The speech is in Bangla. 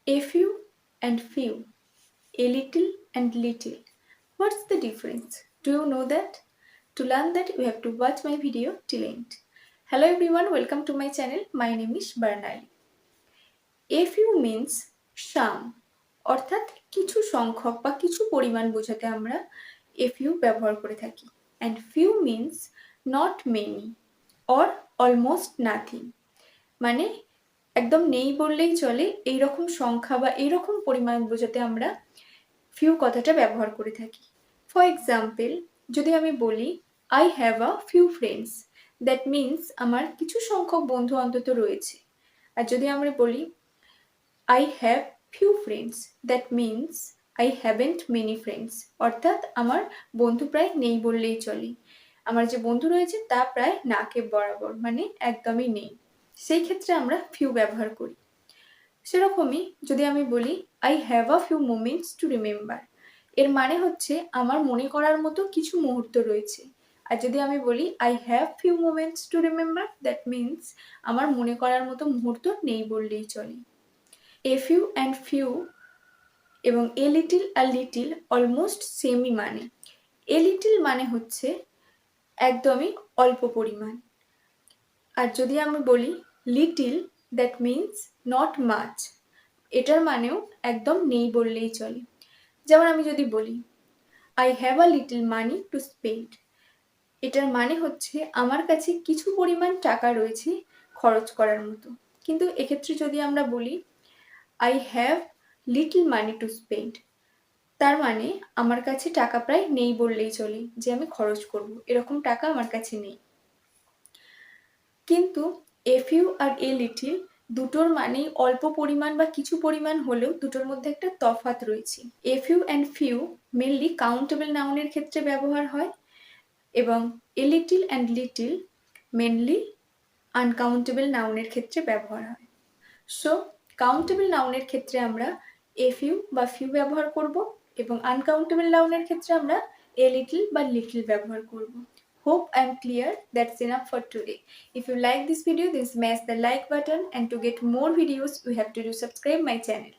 A few and few, a little and little. What's the difference? Do you know that? To learn that, you have to watch my video till end. Hello everyone, welcome to my channel. My name is Barnali. A few means some, অর্থাৎ কিছু সংখ্যক বা কিছু পরিমাণ বোঝাতে আমরা a few ব্যবহার করে থাকি। And few means not many or almost nothing. মানে একদম নেই বললেই চলে এইরকম সংখ্যা বা এইরকম পরিমাণ বোঝাতে আমরা ফিউ কথাটা ব্যবহার করে থাকি। ফর এক্সাম্পল, যদি আমি বলি I have a few friends, that means আমার কিছু সংখ্যক বন্ধু অন্তত রয়েছে। আর যদি আমরা বলি I have few friends, that means I haven't many friends, অর্থাৎ আমার বন্ধু প্রায় নেই বললেই চলে। আমার যে বন্ধু রয়েছে তা প্রায় নাকে বরাবর, মানে একদমই নেই। সেই ক্ষেত্রে আমরা ফিউ ব্যবহার করি। সেরকমই যদি আমি বলি I have a few moments to remember, এর মানে হচ্ছে আমার মনে করার মতো কিছু মুহূর্ত রয়েছে। আর যদি আমি বলি I have few moments to remember, that means আমার মনে করার মতো মুহূর্ত নেই বললেই চলে। এ ফিউ অ্যান্ড ফিউ এবং এ লিটিল আর লিটিল অলমোস্ট সেমই মানে। এ লিটিল মানে হচ্ছে একদমই অল্প পরিমাণ, আর যদি আমি বলি little, that means not much, এটার মানেও একদম নেই বললেই চলে। যেমন আমি যদি বলি I have a little money to spend, এটার মানে হচ্ছে আমার কাছে কিছু পরিমাণ টাকা রয়েছে খরচ করার মতো। কিন্তু এক্ষেত্রে যদি আমরা বলি I have little money to spend, তার মানে আমার কাছে টাকা প্রায় নেই বললেই চলে, যে আমি খরচ করব এরকম টাকা আমার কাছে নেই। কিন্তু a few R a little দুটোর মানেই অল্প পরিমাণ বা কিছু পরিমাণ হলেও দুটোর মধ্যে একটা তফাৎ রয়েছে। A few and few mainly countable নাউনের ক্ষেত্রে ব্যবহার হয় এবং a little and little mainly uncountable নাউনের ক্ষেত্রে ব্যবহার হয়। সো কাউন্টেবল নাউনের ক্ষেত্রে আমরা এ ফিউ বা ফিউ ব্যবহার করব এবং আনকাউন্টেবল নাউনের ক্ষেত্রে আমরা এ লিটল বা লিটল ব্যবহার করব। Hope I'm clear. That's enough for today. If you like this video, then smash the like button, and to get more videos you have to do subscribe my channel.